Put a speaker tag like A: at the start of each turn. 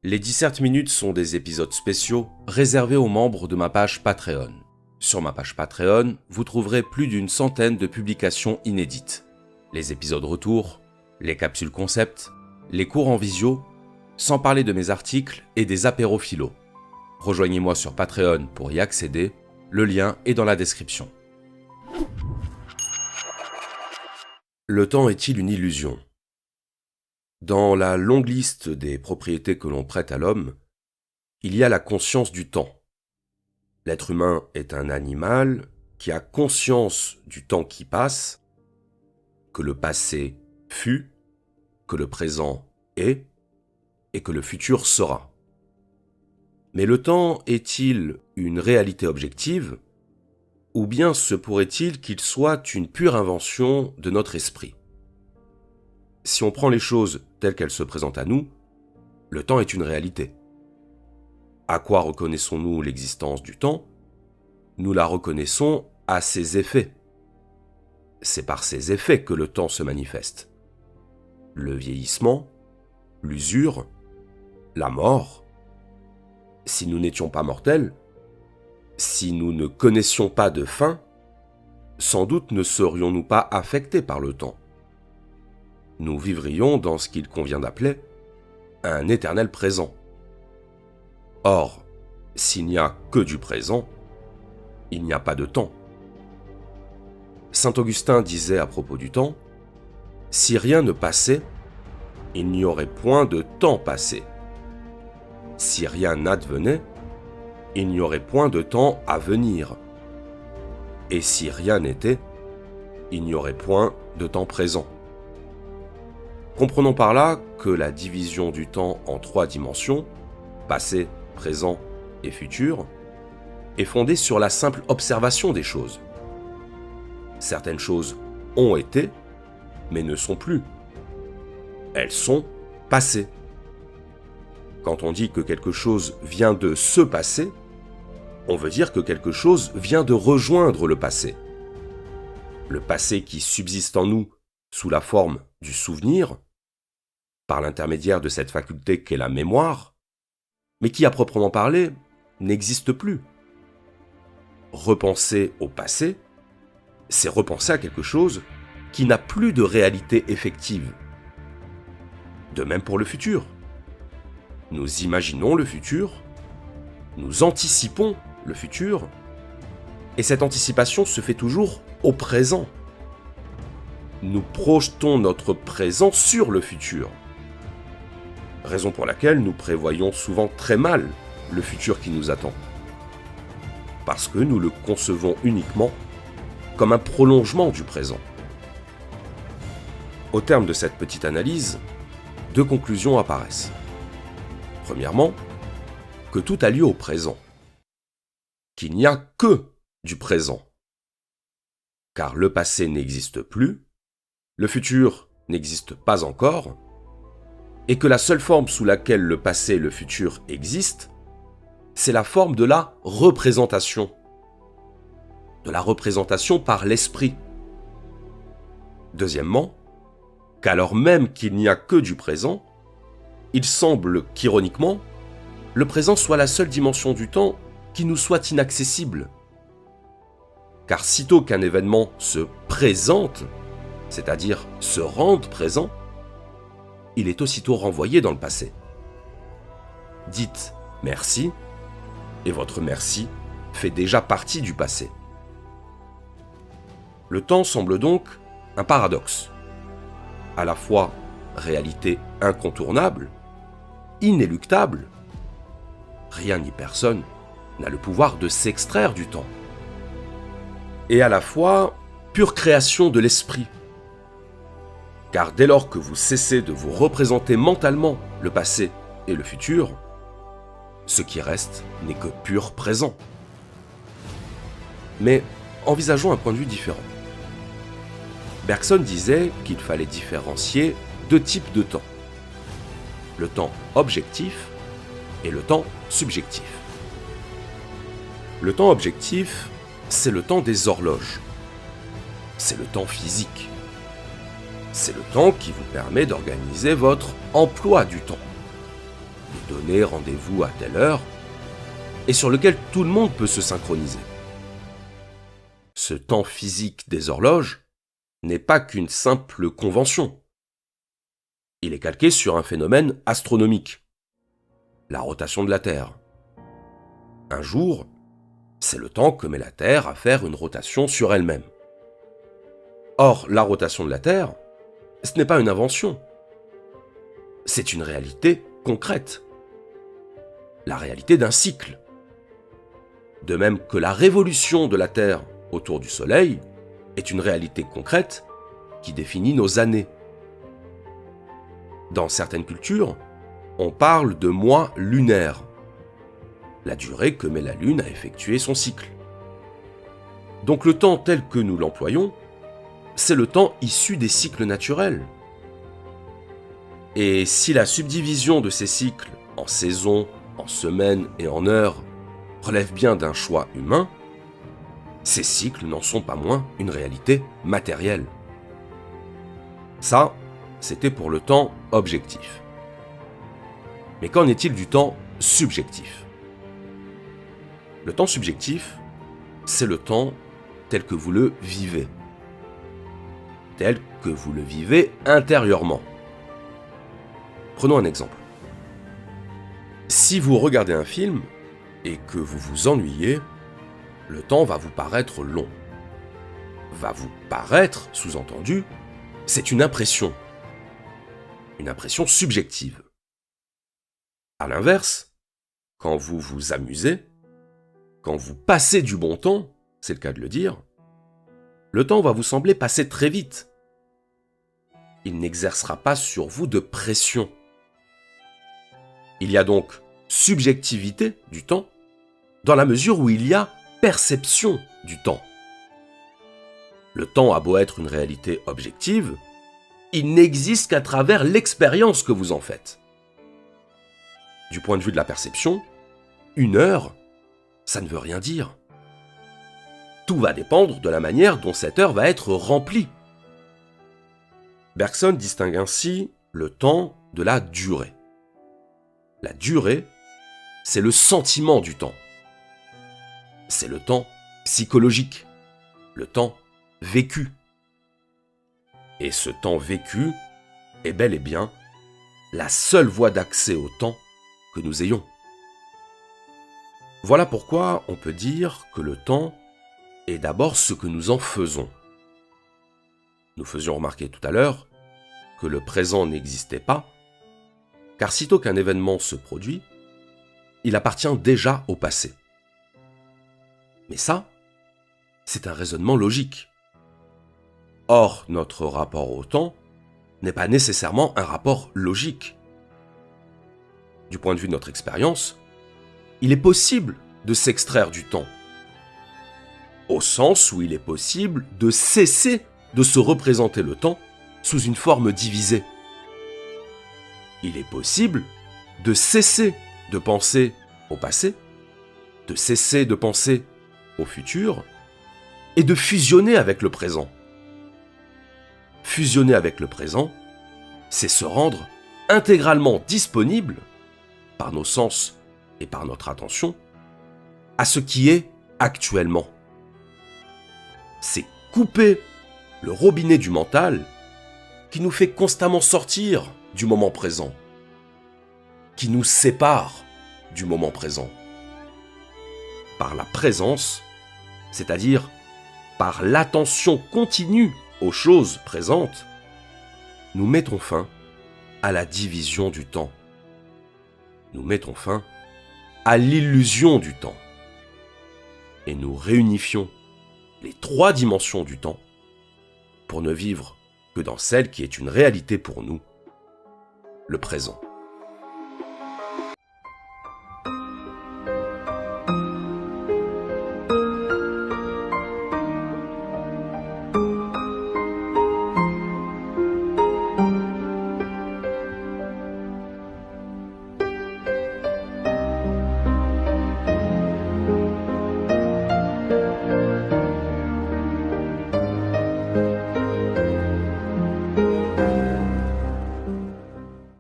A: Les 17 minutes sont des épisodes spéciaux réservés aux membres de ma page Patreon. Sur ma page Patreon, vous trouverez plus d'une centaine de publications inédites. Les épisodes retour, les capsules concept, les cours en visio, sans parler de mes articles et des apéros philo. Rejoignez-moi sur Patreon pour y accéder, le lien est dans la description. Le temps est-il une illusion ? Dans la longue liste des propriétés que l'on prête à l'homme, il y a la conscience du temps. L'être humain est un animal qui a conscience du temps qui passe, que le passé fut, que le présent est et que le futur sera. Mais le temps est-il une réalité objective, ou bien se pourrait-il qu'il soit une pure invention de notre esprit ? Si on prend les choses telles qu'elles se présentent à nous, le temps est une réalité. À quoi reconnaissons-nous l'existence du temps ? Nous la reconnaissons à ses effets. C'est par ces effets que le temps se manifeste. Le vieillissement, l'usure, la mort. Si nous n'étions pas mortels, si nous ne connaissions pas de fin, sans doute ne serions-nous pas affectés par le temps. Nous vivrions dans ce qu'il convient d'appeler un éternel présent. Or, s'il n'y a que du présent, il n'y a pas de temps. Saint Augustin disait à propos du temps, « Si rien ne passait, il n'y aurait point de temps passé. Si rien n'advenait, il n'y aurait point de temps à venir. Et si rien n'était, il n'y aurait point de temps présent. » Comprenons par là que la division du temps en 3 dimensions, passé, présent et futur, est fondée sur la simple observation des choses. Certaines choses ont été, mais ne sont plus. Elles sont passées. Quand on dit que quelque chose vient de se passer, on veut dire que quelque chose vient de rejoindre le passé. Le passé qui subsiste en nous sous la forme du souvenir, par l'intermédiaire de cette faculté qu'est la mémoire, mais qui, à proprement parler, n'existe plus. Repenser au passé, c'est repenser à quelque chose qui n'a plus de réalité effective. De même pour le futur. Nous imaginons le futur, nous anticipons le futur, et cette anticipation se fait toujours au présent. Nous projetons notre présent sur le futur. Raison pour laquelle nous prévoyons souvent très mal le futur qui nous attend. Parce que nous le concevons uniquement comme un prolongement du présent. Au terme de cette petite analyse, 2 conclusions apparaissent. Premièrement, que tout a lieu au présent. Qu'il n'y a que du présent. Car le passé n'existe plus, le futur n'existe pas encore, et que la seule forme sous laquelle le passé et le futur existent, c'est la forme de la représentation. De la représentation par l'esprit. Deuxièmement, qu'alors même qu'il n'y a que du présent, il semble qu'ironiquement, le présent soit la seule dimension du temps qui nous soit inaccessible. Car sitôt qu'un événement se présente, c'est-à-dire se rende présent, il est aussitôt renvoyé dans le passé. Dites merci, et votre merci fait déjà partie du passé. Le temps semble donc un paradoxe. À la fois réalité incontournable, inéluctable, rien ni personne n'a le pouvoir de s'extraire du temps. Et à la fois pure création de l'esprit. Car dès lors que vous cessez de vous représenter mentalement le passé et le futur, ce qui reste n'est que pur présent. Mais envisageons un point de vue différent. Bergson disait qu'il fallait différencier 2 types de temps. Le temps objectif et le temps subjectif. Le temps objectif, c'est le temps des horloges. C'est le temps physique. C'est le temps qui vous permet d'organiser votre emploi du temps. donné rendez-vous à telle heure, et sur lequel tout le monde peut se synchroniser. Ce temps physique des horloges n'est pas qu'une simple convention. Il est calqué sur un phénomène astronomique, la rotation de la Terre. Un jour, c'est le temps que met la Terre à faire une rotation sur elle-même. Or, la rotation de la Terre, ce n'est pas une invention. C'est une réalité concrète. La réalité d'un cycle. De même que la révolution de la Terre autour du Soleil est une réalité concrète qui définit nos années. Dans certaines cultures, on parle de mois lunaires, la durée que met la Lune à effectuer son cycle. Donc le temps tel que nous l'employons, c'est le temps issu des cycles naturels. Et si la subdivision de ces cycles en saisons, en semaines et en heures relève bien d'un choix humain, ces cycles n'en sont pas moins une réalité matérielle. Ça, c'était pour le temps objectif. Mais qu'en est-il du temps subjectif ? Le temps subjectif, c'est le temps tel que vous le vivez. Tel que vous le vivez intérieurement. Prenons un exemple. Si vous regardez un film et que vous vous ennuyez, le temps va vous paraître long. Va vous paraître, sous-entendu, c'est une impression subjective. À l'inverse, quand vous vous amusez, quand vous passez du bon temps, c'est le cas de le dire, le temps va vous sembler passer très vite. Il n'exercera pas sur vous de pression. Il y a donc subjectivité du temps, dans la mesure où il y a perception du temps. Le temps a beau être une réalité objective, il n'existe qu'à travers l'expérience que vous en faites. Du point de vue de la perception, 1 heure, ça ne veut rien dire. Tout va dépendre de la manière dont cette heure va être remplie. Bergson distingue ainsi le temps de la durée. La durée, c'est le sentiment du temps. C'est le temps psychologique, le temps vécu. Et ce temps vécu est bel et bien la seule voie d'accès au temps que nous ayons. Voilà pourquoi on peut dire que le temps est d'abord ce que nous en faisons. Nous faisions remarquer tout à l'heure que le présent n'existait pas, car sitôt qu'un événement se produit, il appartient déjà au passé. Mais ça, c'est un raisonnement logique. Or, notre rapport au temps n'est pas nécessairement un rapport logique. Du point de vue de notre expérience, il est possible de s'extraire du temps, au sens où il est possible de cesser de se représenter le temps sous une forme divisée. Il est possible de cesser de penser au passé, de cesser de penser au futur et de fusionner avec le présent. Fusionner avec le présent, c'est se rendre intégralement disponible, par nos sens et par notre attention, à ce qui est actuellement. C'est couper le robinet du mental qui nous fait constamment sortir du moment présent, qui nous sépare du moment présent. Par la présence, c'est-à-dire par l'attention continue aux choses présentes, nous mettons fin à la division du temps. Nous mettons fin à l'illusion du temps. Et nous réunifions les 3 dimensions du temps pour ne vivre que dans celle qui est une réalité pour nous, le présent.